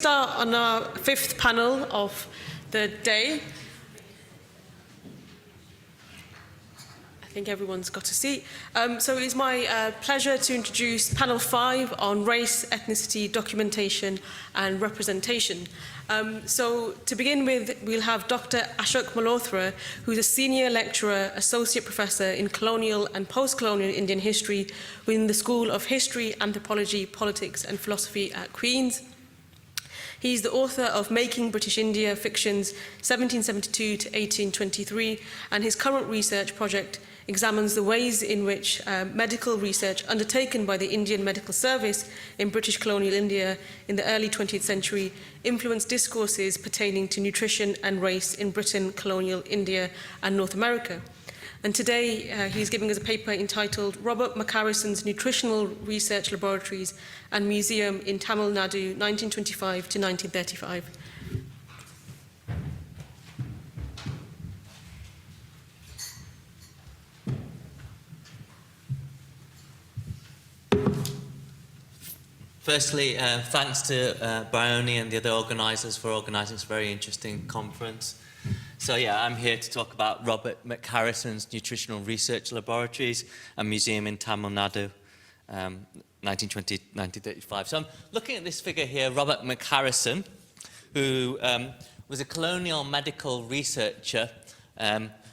Start on our fifth panel of the day. I think everyone's got a seat. So it's my pleasure to introduce panel 5 on race, ethnicity, documentation and representation. So to begin with, we'll have Dr. Ashok Malhotra, who's a senior lecturer, associate professor in colonial and post-colonial Indian history within the School of History, Anthropology, Politics and Philosophy at Queen's. He's the author of Making British India, Fictions 1772 to 1823, and his current research project examines the ways in which medical research undertaken by the Indian Medical Service in British colonial India in the early 20th century influenced discourses pertaining to nutrition and race in Britain, colonial India and North America. And today he's giving us a paper entitled Robert Mccarrison's Nutritional Research Laboratories and Museum in Tamil Nadu, 1925 to 1935. Firstly, thanks to Bryony and the other organisers for organising this very interesting conference. So yeah, I'm here to talk about Robert Mccarrison's Nutritional Research Laboratories and Museum in Tamil Nadu, 1920-1935. So I'm looking at this figure here, Robert Mccarrison, who was a colonial medical researcher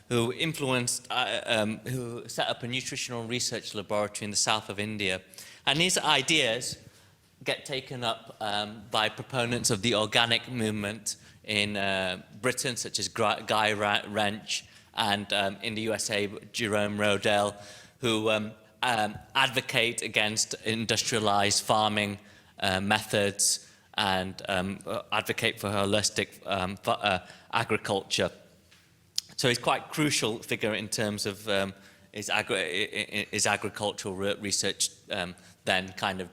who who set up a nutritional research laboratory in the south of India. And his ideas get taken up by proponents of the organic movement in Britain, such as Guy Wrench, and in the USA, Jerome Rodell, who advocate against industrialized farming methods and advocate for holistic agriculture. So he's quite a crucial figure in terms of his agricultural research then kind of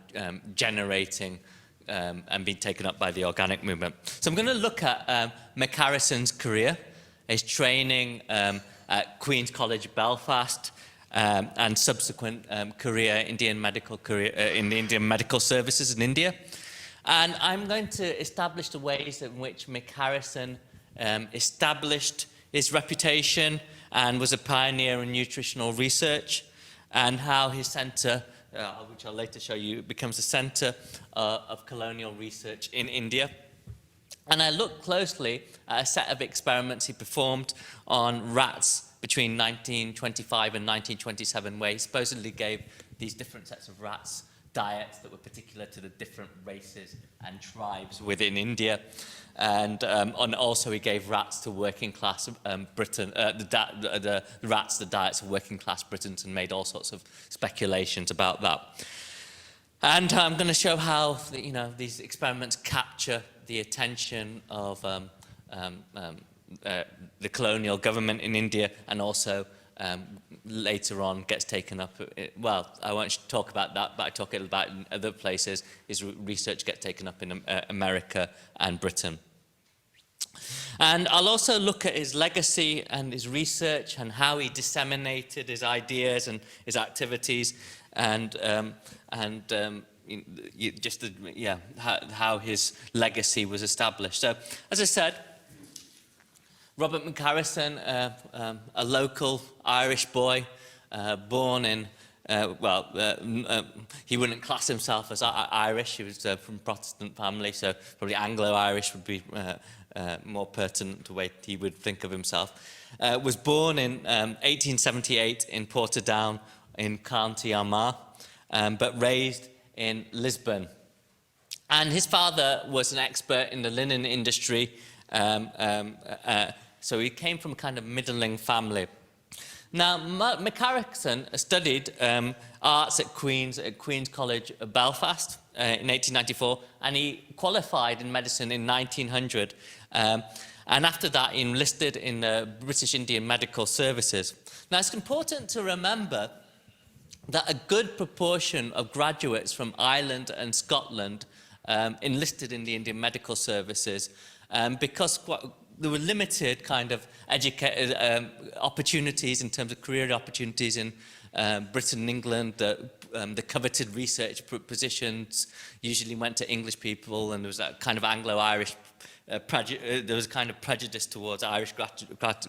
generating and being taken up by the organic movement. So I'm going to look at Mccarrison's career, his training at Queen's College, Belfast, and subsequent career, Indian medical career in the Indian medical services in India. And I'm going to establish the ways in which Mccarrison established his reputation and was a pioneer in nutritional research, and how his centre, which I'll later show you, becomes a centre of colonial research in India. And I looked closely at a set of experiments he performed on rats between 1925 and 1927, where he supposedly gave these different sets of rats diets that were particular to the different races and tribes within India. And also he gave rats to working class Britain, the rats the diets of working class Britons, and made all sorts of speculations about that. And I'm going to show how these experiments capture the attention of the colonial government in India, and also later on gets taken up. Well, I won't talk about that, but I talk about in other places. His research gets taken up in America and Britain. And I'll also look at his legacy and his research and how he disseminated his ideas and his activities, and how his legacy was established. So, as I said, Robert Mccarrison, a local Irish boy, born in, he wouldn't class himself as Irish. He was from Protestant family, so probably Anglo-Irish would be more pertinent to the way he would think of himself. Was born in 1878 in Portadown in County Armagh, but raised in Lisbon. And his father was an expert in the linen industry, so he came from a kind of middling family. Now, Mccarrison studied arts at Queen's College, Belfast in 1894, and he qualified in medicine in 1900. And after that, he enlisted in the British Indian Medical Services. Now, it's important to remember that a good proportion of graduates from Ireland and Scotland enlisted in the Indian Medical Services because there were limited kind of opportunities in terms of career opportunities in Britain and England that the coveted research positions usually went to English people, and there was that kind of Anglo-Irish there was a kind of prejudice towards Irish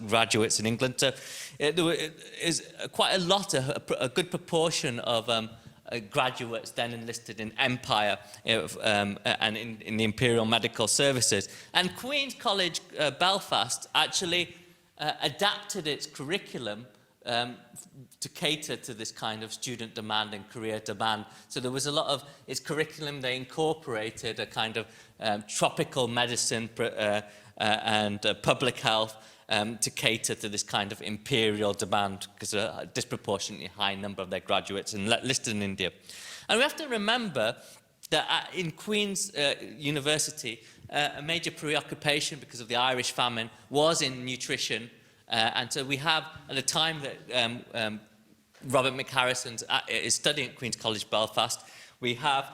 graduates in England. So there is quite a lot, a good proportion of graduates then enlisted in Empire and in the Imperial Medical Services. And Queen's College Belfast actually adapted its curriculum to cater to this kind of student demand and career demand. So there was a lot of its curriculum, they incorporated a kind of tropical medicine and public health to cater to this kind of imperial demand, because a disproportionately high number of their graduates enlisted in India. And we have to remember that in Queen's University, a major preoccupation because of the Irish famine was in nutrition. And so we have, at the time that Robert Mccarrison is studying at Queen's College Belfast, we have,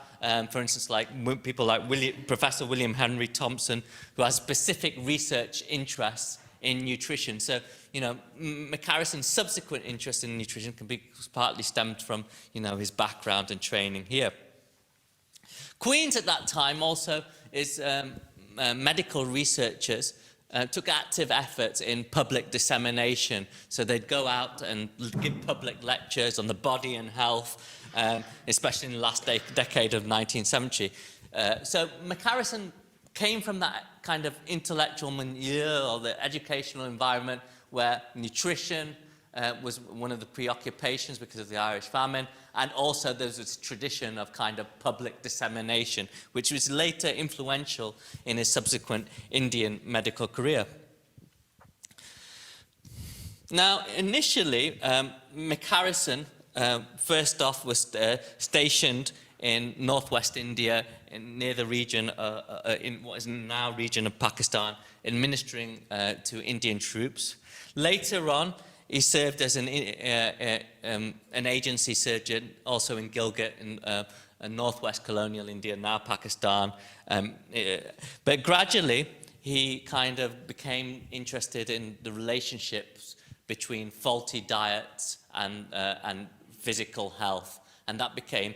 for instance, like people like Professor William Henry Thompson, who has specific research interests in nutrition. So, you know, Mccarrison's subsequent interest in nutrition can be partly stemmed from, you know, his background and training here. Queen's at that time also is medical researchers took active efforts in public dissemination. So they'd go out and give public lectures on the body and health, especially in the last decade of 19th century. So Mccarrison came from that kind of intellectual milieu, or the educational environment, where nutrition was one of the preoccupations because of the Irish famine, and also there's this tradition of kind of public dissemination, which was later influential in his subsequent Indian medical career. Now, initially, Mccarrison first off was stationed in northwest India, near the region, in what is now region of Pakistan, administering to Indian troops. Later on, he served as an agency surgeon, also in Gilgit, in northwest colonial India, now Pakistan. But gradually, he kind of became interested in the relationships between faulty diets and physical health. And that became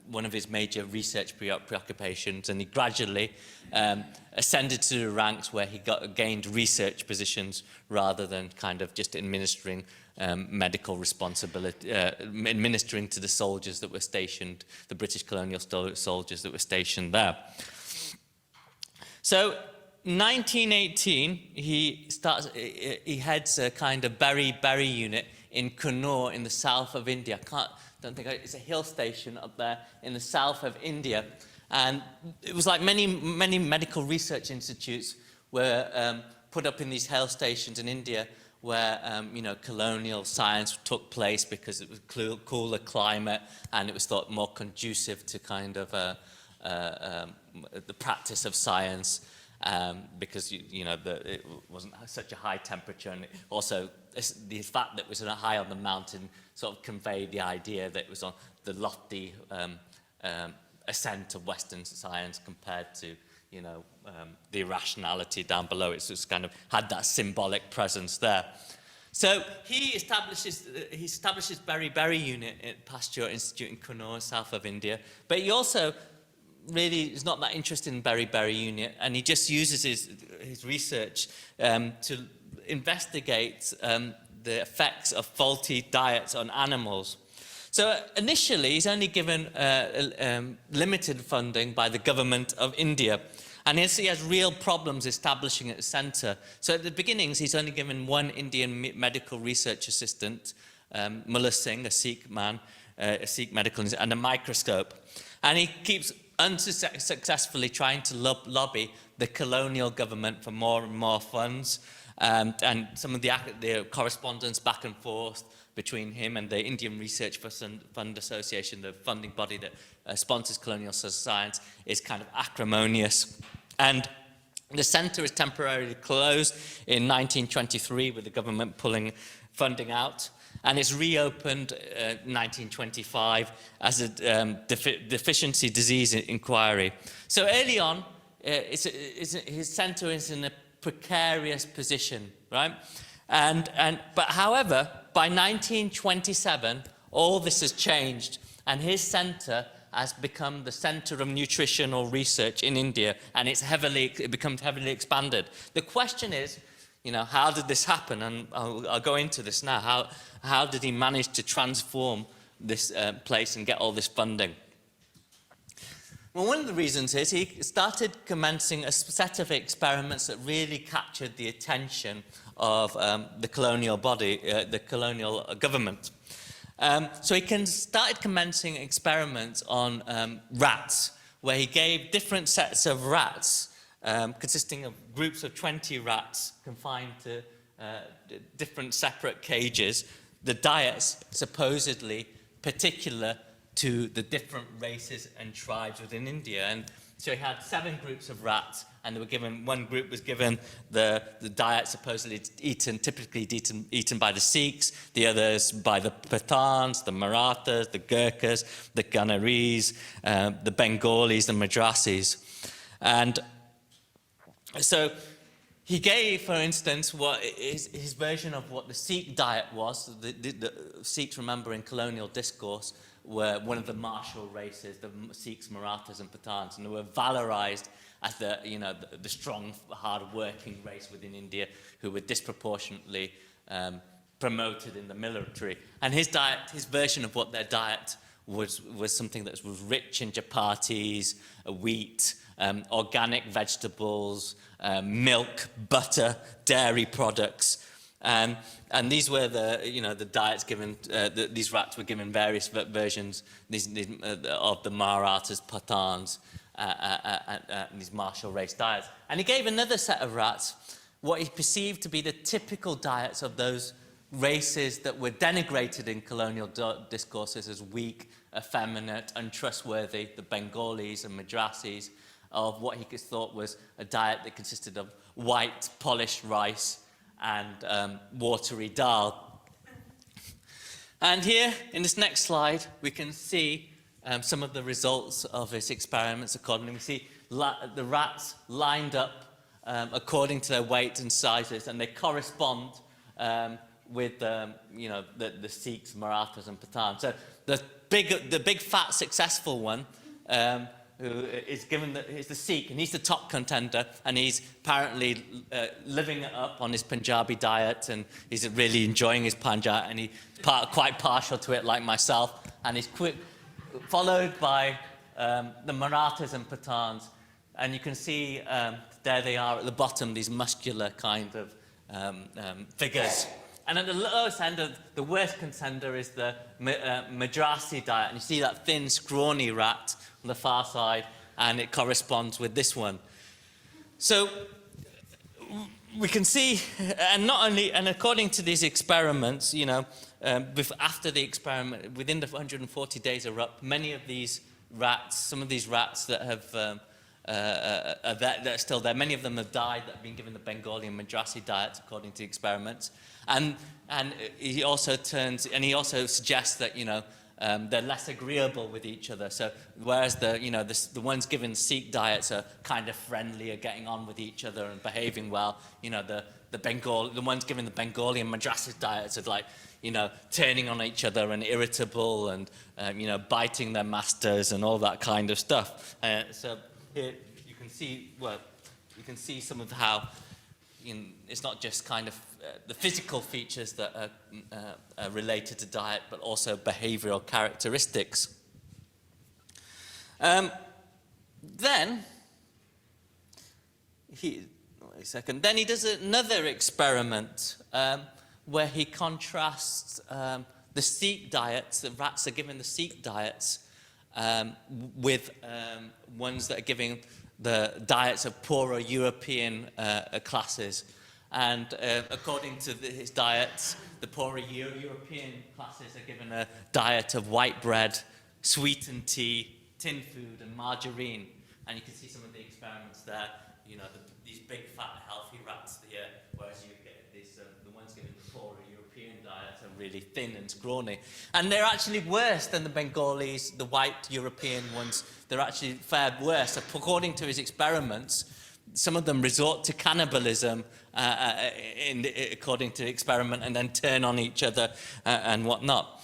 one of his major research preoccupations, and he gradually ascended to the ranks where he gained research positions rather than kind of just administering medical responsibility, administering to the soldiers that were stationed, the British colonial soldiers that were stationed there. So 1918, he heads a kind of berry unit in Kannur in the south of India. It's a hill station up there in the south of India. And it was like many medical research institutes were put up in these hill stations in India where, you know, colonial science took place because it was cooler climate and it was thought more conducive to kind of the practice of science. Because you know it wasn't such a high temperature, and also the fact that it was high on the mountain sort of conveyed the idea that it was on the lofty ascent of Western science compared to, you know, the irrationality down below. It's just kind of had that symbolic presence there. So he establishes berry unit at Pasteur Institute in Kannur, south of India, but he also really is not that interested in berry unit, and he just uses his research to investigate the effects of faulty diets on animals. So initially, he's only given limited funding by the government of India, and he has real problems establishing a centre. So at the beginnings, he's only given one Indian medical research assistant, Mullah Singh, a Sikh man, a Sikh medical, and a microscope. And he keeps unsuccessfully trying to lobby the colonial government for more and more funds, and some of the correspondence back and forth between him and the Indian Research Fund Association, the funding body that sponsors colonial science, is kind of acrimonious. And the centre is temporarily closed in 1923 with the government pulling funding out. And it's reopened in 1925 as a deficiency disease inquiry. So early on, his centre is in a precarious position, right? But however, by 1927, all this has changed, and his centre has become the centre of nutritional research in India, and it becomes heavily expanded. The question is, how did this happen? And I'll go into this now. How did he manage to transform this place and get all this funding? Well, one of the reasons is he started commencing a set of experiments that really captured the attention of the colonial body, the colonial government. So he started commencing experiments on rats, where he gave different sets of rats, consisting of groups of 20 rats confined to different separate cages, the diets supposedly particular to the different races and tribes within India. And so he had 7 groups of rats, and they were given, one group was given the diet supposedly typically eaten by the Sikhs, the others by the Pathans, the Marathas, the Gurkhas, the Ganaris, the Bengalis, the Madrasis. And so he gave, for instance, what his version of what the Sikh diet was. The Sikhs, remember, in colonial discourse, were one of the martial races, the Sikhs, Marathas, and Pathans, and they were valorized as the strong, hard-working race within India who were disproportionately promoted in the military. And his version of what their diet was something that was rich in chapatis, wheat, organic vegetables, milk, butter, dairy products. And these were the diets given. These rats were given various versions of the Marathas, Pathans, these martial race diets. And he gave another set of rats what he perceived to be the typical diets of those races that were denigrated in colonial discourses as weak, effeminate, untrustworthy, the Bengalis and Madrasis, of what he thought was a diet that consisted of white, polished rice and watery dal. And here, in this next slide, we can see some of the results of his experiments accordingly. We see the rats lined up according to their weight and sizes, and they correspond with the Sikhs, Marathas, and Pathans. So the big fat successful one who is is the Sikh, and he's the top contender, and he's apparently living it up on his Punjabi diet, and he's really enjoying his Punjabi, and he's quite partial to it, like myself, and he's followed by the Marathas and Pathans, and you can see there they are at the bottom, these muscular kind of figures. And at the lowest end, the worst contender is the Madrasi diet. And you see that thin, scrawny rat on the far side, and it corresponds with this one. So we can see, and according to these experiments, after the experiment, within the 140 days are up, many of these rats, some of these rats that that are still there, many of them have died that have been given the Bengali and Madrasi diets according to the experiments. And he also suggests that they're less agreeable with each other. So whereas the ones given Sikh diets are kind of friendly, are getting on with each other and behaving well, the ones given the Bengali and Madrasi diets are like turning on each other and irritable and biting their masters and all that kind of stuff. So here you can see some of how it's not just kind of the physical features that are related to diet, but also behavioral characteristics. Then he does another experiment where he contrasts the Sikh diets, the rats are given the Sikh diets, with ones that are giving the diets of poorer European classes. And according to his diets, the poorer European classes are given a diet of white bread, sweetened tea, tin food, and margarine. And you can see some of the experiments there. These big, fat, healthy rats here, whereas you get these, the ones given the poorer European diets are really thin and scrawny. And they're actually worse than the Bengalis, the white European ones. They're actually fared worse. According to his experiments, some of them resort to cannibalism according to the experiment, and then turn on each other and whatnot.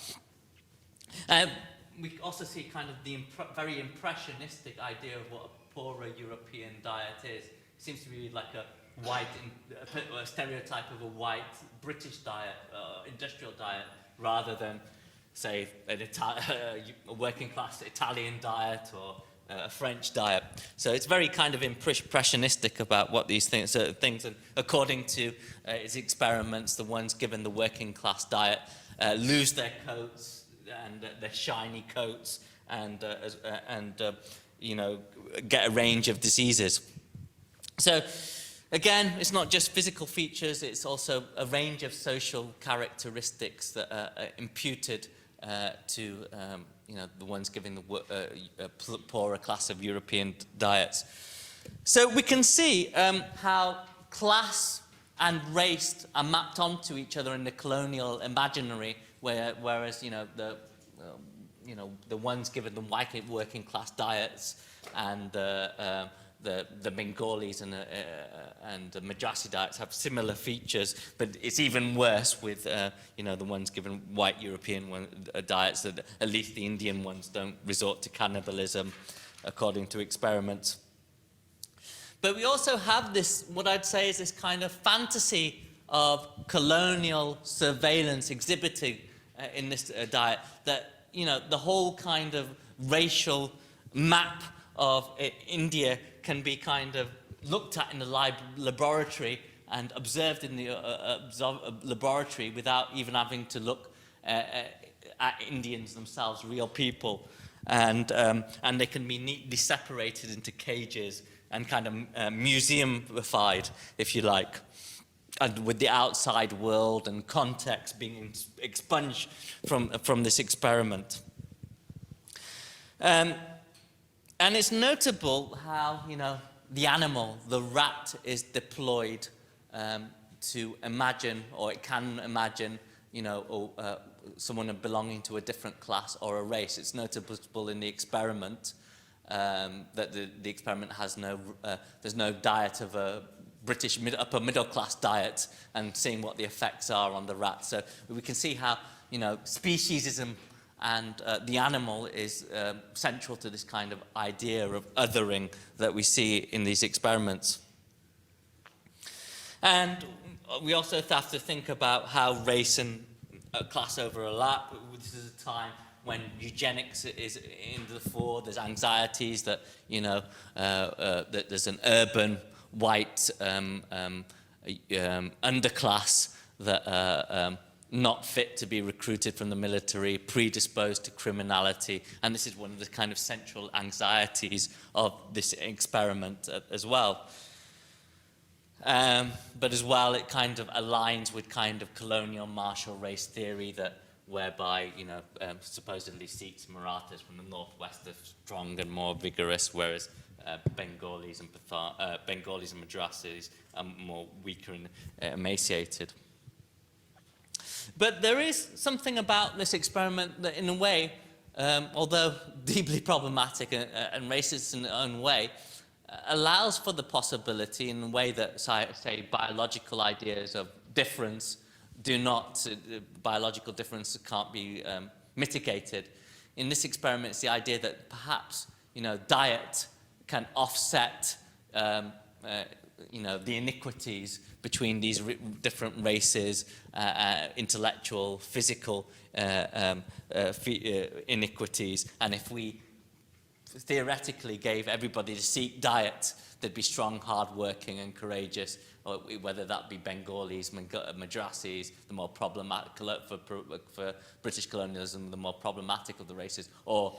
We also see kind of the very impressionistic idea of what a poorer European diet is. It seems to be like a a stereotype of a white British diet, industrial diet, rather than, say, a working class Italian diet or a French diet. So it's very kind of impressionistic about what these things, and according to its experiments, the ones given the working class diet lose their coats and their shiny coats and you know, get a range of diseases. So again, it's not just physical features, it's also a range of social characteristics that are imputed to you know, the ones giving the poorer class of European diets. So we can see how class and race are mapped onto each other in the colonial imaginary, whereas you know, the ones given the white working class diets and the Bengalis and the Madrasi diets have similar features, but it's even worse with you know, the ones given white European diets, that at least the Indian ones don't resort to cannibalism, according to experiments. But we also have this, what I'd say is this kind of fantasy of colonial surveillance exhibited in this diet, that, you know, the whole kind of racial map of India can be kind of looked at in the laboratory and observed in the laboratory without even having to look at Indians themselves, real people. And they can be neatly separated into cages and kind of museumified, if you like, and with the outside world and context being expunged from this experiment. And it's notable how, you know, the animal, the rat, is deployed to imagine, or it can imagine, you know, someone belonging to a different class or a race. It's notable in the experiment that the experiment has there's no diet of a British upper middle class diet, and seeing what the effects are on the rat. So we can see how, you know, speciesism and the animal is central to this kind of idea of othering that we see in these experiments. And we also have to think about how race and class overlap. This is a time when eugenics is in the fore. There's anxieties that, you know, that there's an urban white underclass that are not fit to be recruited from the military, predisposed to criminality, and this is one of the kind of central anxieties of this experiment as well. But as well, it kind of aligns with kind of colonial martial race theory, that whereby, you know, supposedly Sikhs, Marathas from the northwest are strong and more vigorous, whereas Bengalis and Madrasis are more weaker and emaciated. But there is something about this experiment that, in a way, although deeply problematic and racist in its own way, allows for the possibility, in a way that, say, biological ideas of difference biological difference can't be mitigated. In this experiment, it's the idea that perhaps, you know, diet can offset, you know, the iniquities between these different races, intellectual, physical iniquities. And if we theoretically gave everybody the Sikh diet, they'd be strong, hard-working and courageous, or whether that be Bengalis, Madrasis, the more problematic, for British colonialism, the more problematic of the races, or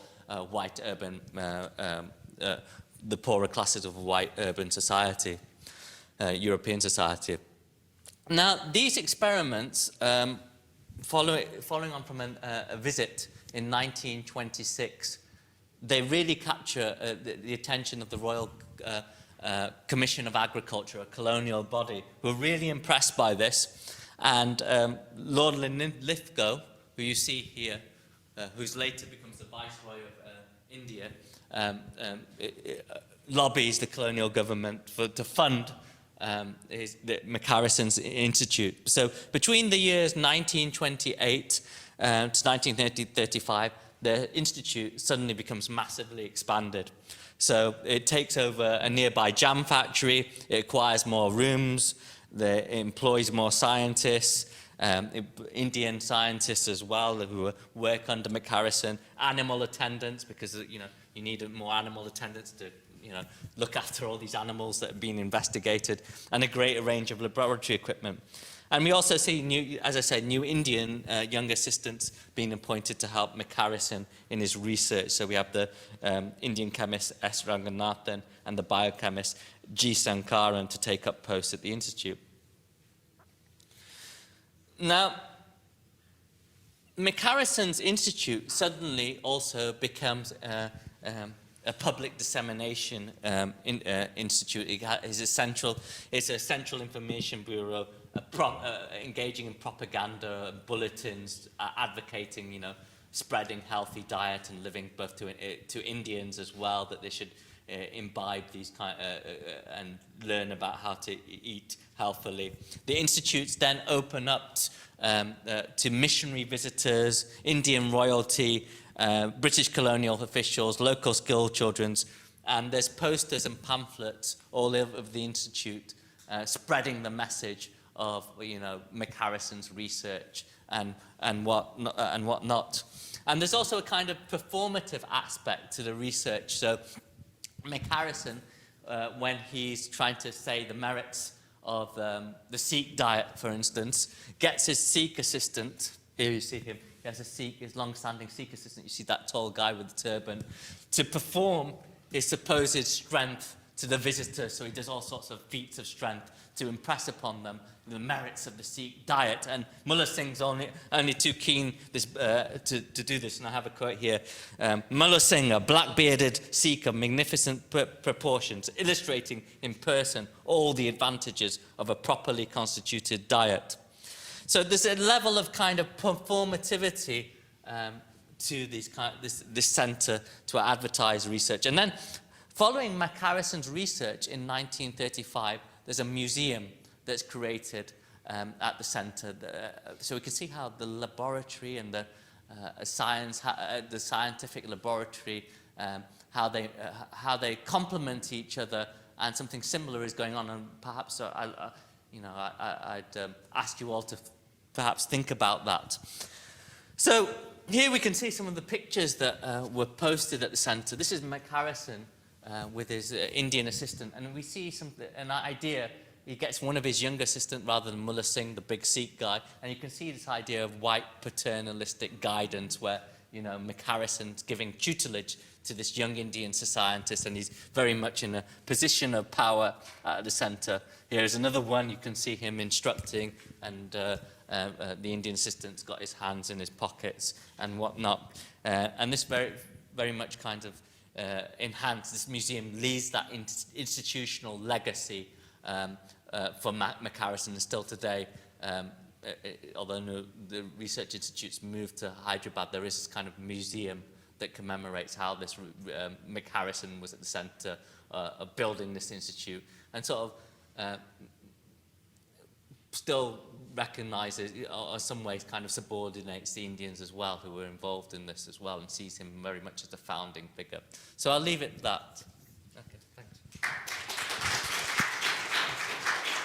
white urban, the poorer classes of white urban society, European society. Now, these experiments, following on from a visit in 1926, they really capture the attention of the Royal Commission of Agriculture, a colonial body, who are really impressed by this. And Lord Linlithgow, who you see here, who's later becomes the Viceroy of India, lobbies the colonial government to fund the Mccarrison's Institute. So between the years 1928 to 1935, the institute suddenly becomes massively expanded. So it takes over a nearby jam factory, it acquires more rooms, it employs more scientists, Indian scientists as well who work under Mccarrison, animal attendants, because you need more animal attendants to look after all these animals that are being investigated, and a greater range of laboratory equipment. And we also see, as I said, new Indian young assistants being appointed to help Mccarrison in his research. So we have the Indian chemist S. Ranganathan and the biochemist G. Sankaran to take up posts at the institute. Now, Mccarrison's institute suddenly also becomes a public dissemination institute. It's a central information bureau engaging in propaganda, bulletins, advocating, spreading healthy diet and living, both to Indians as well, that they should imbibe these and learn about how to eat healthily. The institutes then open up to missionary visitors, Indian royalty, British colonial officials, local school children, and there's posters and pamphlets all over the institute spreading the message of Mccarrison's research and whatnot. And there's also a kind of performative aspect to the research. So Mccarrison, when he's trying to say the merits of the Sikh diet, for instance, gets his Sikh assistant, here you see him, he has a Sikh, his long-standing Sikh assistant, you see that tall guy with the turban, to perform his supposed strength to the visitors. So he does all sorts of feats of strength to impress upon them the merits of the Sikh diet. And Mullah Singh's only too keen to do this, and I have a quote here. Mullah Singh, a black-bearded Sikh of magnificent proportions, illustrating in person all the advantages of a properly constituted diet. So there's a level of kind of performativity to this centre to advertise research. And then following Mccarrison's research in 1935, there's a museum that's created at the centre. So we can see how the laboratory and the scientific laboratory, how they complement each other, and something similar is going on. And perhaps I'd ask you all to perhaps think about that. So here we can see some of the pictures that were posted at the centre. This is Mccarrison with his Indian assistant, and we see an idea. He gets one of his young assistants rather than Mullah Singh, the big Sikh guy, and you can see this idea of white paternalistic guidance where, Mccarrison's giving tutelage to this young Indian scientist, and he's very much in a position of power at the centre. Here's another one, you can see him instructing, and the Indian assistant's got his hands in his pockets and whatnot. And this very, very much kind of this museum leaves that institutional legacy for Mccarrison, and still today, although the research institutes moved to Hyderabad, there is this kind of museum that commemorates how this Mccarrison was at the centre of building this institute, and sort of still recognises, or in some ways kind of subordinates the Indians as well who were involved in this as well, and sees him very much as a founding figure. So I'll leave it at that.